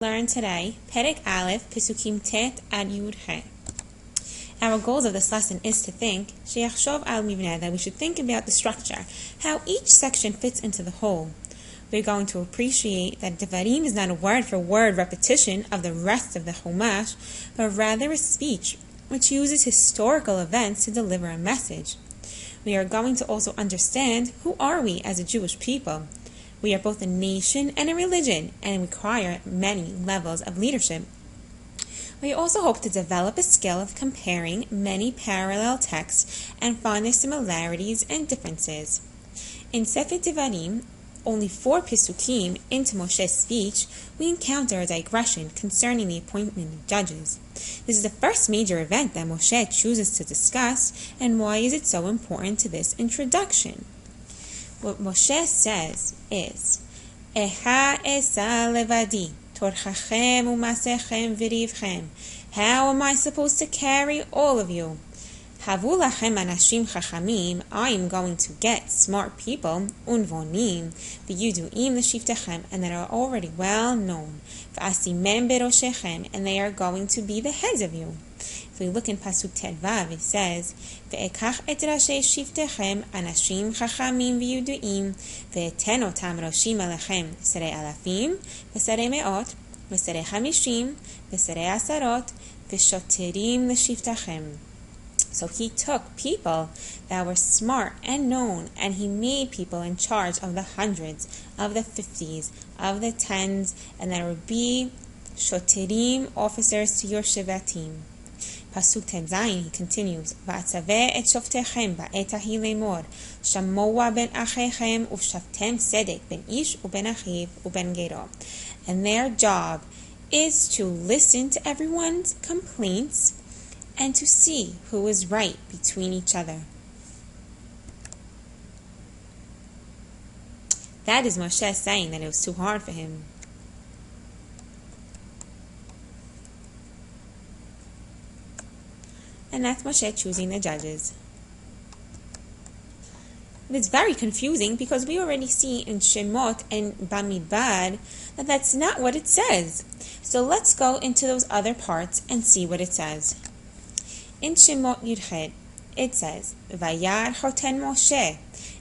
Learn today, Perek Aleph, Pesukim Tet ad Yud He. Our goals of this lesson is to think, Sheyachshov al Mivneh, that we should think about the structure, how each section fits into the whole. We're going to appreciate that Devarim is not a word-for-word repetition of the rest of the Chumash, but rather a speech which uses historical events to deliver a message. We are going to also understand who are we as a Jewish people. We are both a nation and a religion and require many levels of leadership. We also hope to develop a skill of comparing many parallel texts and find their similarities and differences. In Sefer Devarim, only 4 Pesukim into Moshe's speech, we encounter a digression concerning the appointment of judges. This is the first major event that Moshe chooses to discuss, and why is it so important to this introduction? What Moshe says is, Eha esa levadi, torchachem umasechem virivchem. How am I supposed to carry all of you? Havu lachem anashim chachamim. I am going to get smart people, unvonim, v'yuduim l'shiftechem, and that are already well known. V'asimem beroshechem, and they are going to be the heads of you. If we look in Pasuk Tedvav, it says, Ve'ekach et rashei shiftechem, anashim chachamim v'yuduim, ve'eten otam roshim alechem, serei alafim, v'serei me'ot, v'serei chamishim, v'serei asarot, v'shoterim l'shiftechem. So he took people that were smart and known, and he made people in charge of the hundreds, of the 50s, of the 10s, and there would be shoterim, officers to your shevatim. Pasuk Tedzayin, he continues, V'atzaveh et shoftechem ba'et ahi lemor, shamoa ben achechem uvshavtem sedek ben ish uben achiv uben gero. And their job is to listen to everyone's complaints and to see who is right between each other. That is Moshe saying that it was too hard for him. And that's Moshe choosing the judges. And it's very confusing because we already see in Shemot and Bamidbar that that's not what it says. So let's go into those other parts and see what it says. In Shemot Yudchet, it says, Vayar choten Moshe,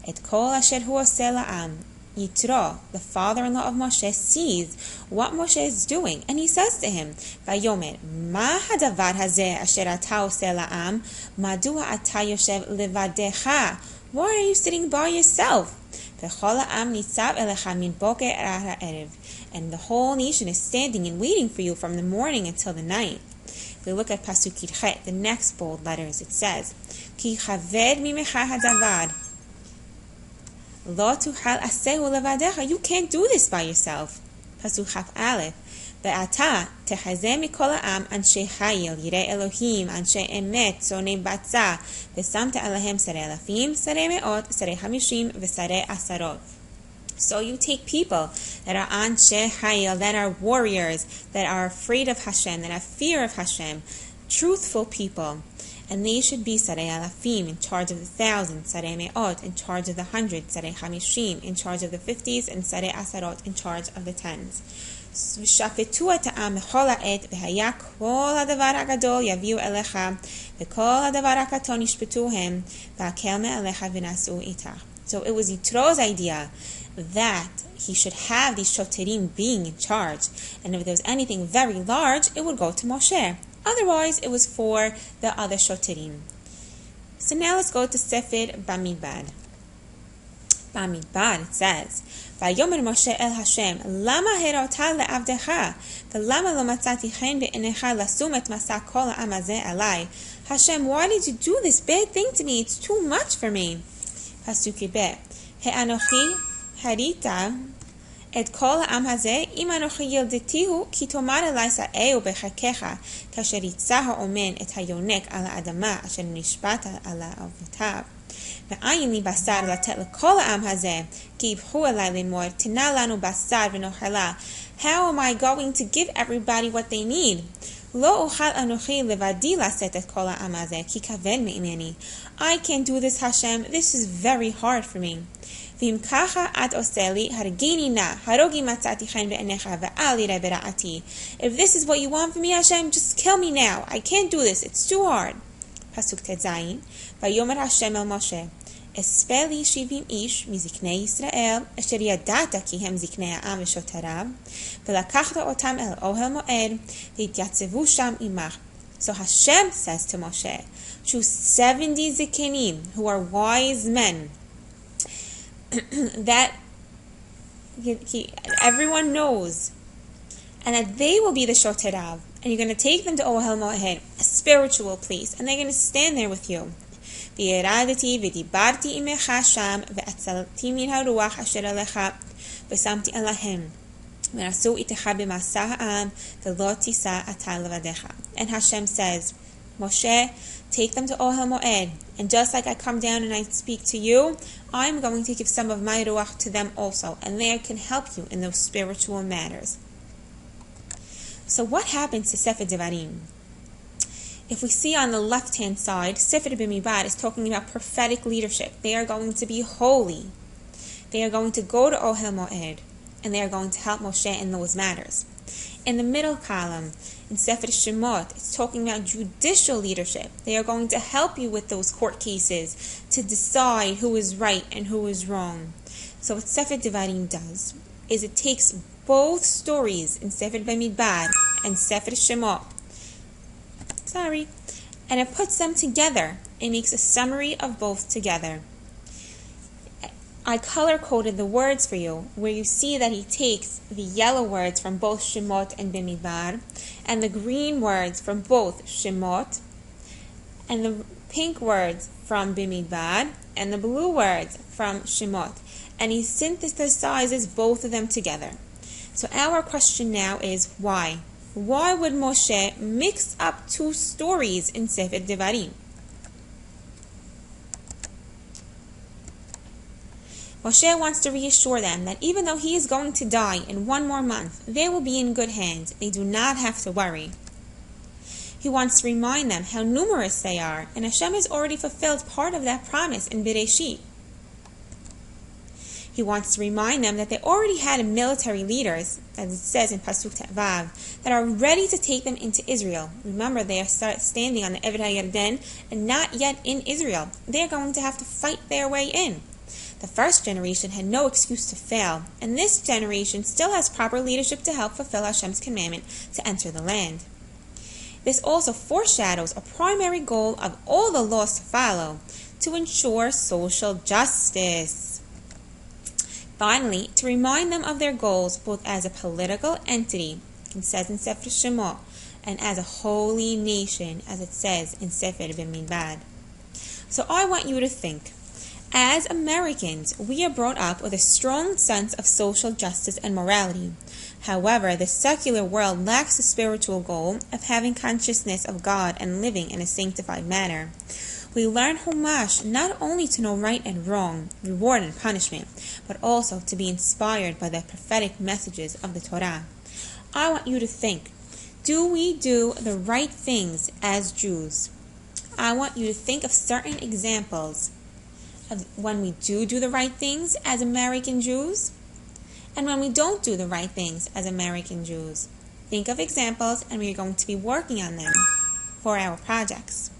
et kol asher hu oseh la'am. Yitro, the father-in-law of Moshe, sees what Moshe is doing, and he says to him, Vayomer, Ma hadavar hazeh asher ata oseh la'am, madua ata yoshev levadecha. Why are you sitting by yourself? V'chol ha'am nitzav elecha min boker ad ha'erev. And the whole nation is standing and waiting for you from the morning until the night. If we look at Pasuk Yudchet, the next bold letters, it says, Ki chaved mimecha hadavar. Lo tuchal asehu levadecha. You can't do this by yourself. Pasuk Chaf Aleph. Ve'ata techazeh mikol ha'am anshe hayil yirei Elohim anshe emet zonei batza v'samta alehem sarei alafim sarei me'ot sarei hamishim v'sarei asarot. So you take people that are anshe hayil, that are warriors, that are afraid of Hashem, that have fear of Hashem, truthful people. And they should be Sarei Alafim, in charge of the thousands, Sarei Me'ot, in charge of the hundreds, Sarei Hamishim, in charge of the 50s, and Sarei Asarot, in charge of the 10s. V'shafetu et ha'am b'chol ha'et, v'haya kol hadavar ha'gadol yaviu elecha, v'kol hadavar ha'katon yishpetuhem, v'hakel me'alecha v'nasu itach. So it was Yitro's idea that he should have these shoterim being in charge, and if there was anything very large, it would go to Moshe. Otherwise, it was for the other shoterim. So now let's go to Sefer Bamidbar. Bamidbar, it says, Vayomer Moshe el Hashem, Lama herota le'avdecha, v'lama lo matzati chen be'enecha lasum et masa kol ha'am hazeh alai. Hashem, why did you do this bad thing to me? It's too much for me. Pasuk Yibeh, He'anochi harita et kol ha'am hazeh, im anochi yildetihu, ki tomar elai sa'eu bechakecha, kasher yitzah ha'omen et hayonek al ha'adama, asher nishpat al ha'avotav. Ve'ayin li basar latet lekol ha'am hazeh, ki yibchu elai lemor, tina lanu basar v'nochala. How am I going to give everybody what they need? Lo uchal anochi levadi laset et kol ha'am hazeh, ki kaved me'imeni. I can't do this, Hashem. This is very hard for me. ואם ככה את עושה לי, הרגני נא, הרוgi מצאתי חן בעיניך ואל ירא ברעתי. If this is what you want from me, Hashem, just kill me now. I can't do this. It's too hard. פסוק ט"ז, ויאמר השם אל משה, אספה לי 70 איש מזקני ישראל, אשר ידעת כי הם זקני העם ושוטריו, ולקחת אותם אל אוהל מועד, והתייצבו שם עמך. So Hashem says to Moshe, choose 70 zikanim, who are wise men, that everyone knows, and that they will be the shoterav, and you're going to take them to Ohel Moed, a spiritual place, and they're going to stand there with you. וירדתי ודיברתי עמך שם, והצלתי מן הרוח אשר עליך, ושמתי עליהם, ונעשו איתך במסע העם, ולא תישא אתה לבדך. And Hashem says, Moshe, take them to Ohel Moed, and just like I come down and I speak to you, I'm going to give some of my ruach to them also, and they can help you in those spiritual matters. So what happens to Sefer Devarim? If we see on the left-hand side, Sefer Bimidbar is talking about prophetic leadership. They are going to be holy. They are going to go to Ohel Moed, and they are going to help Moshe in those matters. In the middle column, in Sefer Shemot, it's talking about judicial leadership. They are going to help you with those court cases to decide who is right and who is wrong. So what Sefer Devarim does is it takes both stories in Sefer Bimidbar and Sefer Shemot, and it puts them together. It makes a summary of both together. I color-coded the words for you, where you see that he takes the yellow words from both Shemot and Bimidbar, and the green words from both Shemot, and the pink words from Bimidbar, and the blue words from Shemot, and he synthesizes both of them together. So our question now is, why? Why would Moshe mix up two stories in Sefer Devarim? Moshe wants to reassure them that even though he is going to die in 1 more month, they will be in good hands. They do not have to worry. He wants to remind them how numerous they are, and Hashem has already fulfilled part of that promise in Bereshit. He wants to remind them that they already had military leaders, as it says in Pasuk Vav, that are ready to take them into Israel. Remember, they are standing on the Eved HaYarden and not yet in Israel. They are going to have to fight their way in. The first generation had no excuse to fail, and this generation still has proper leadership to help fulfill Hashem's commandment to enter the land. This also foreshadows a primary goal of all the laws to follow, to ensure social justice. Finally, to remind them of their goals both as a political entity, it says in Sefer Shemot, and as a holy nation, as it says in Sefer Bimidbar. So I want you to think. As Americans, we are brought up with a strong sense of social justice and morality. However, the secular world lacks the spiritual goal of having consciousness of God and living in a sanctified manner. We learn Chumash not only to know right and wrong, reward and punishment, but also to be inspired by the prophetic messages of the Torah. I want you to think, do we do the right things as Jews? I want you to think of certain examples of when we do the right things as American Jews, and when we don't do the right things as American Jews. Think of examples, and we're going to be working on them for our projects.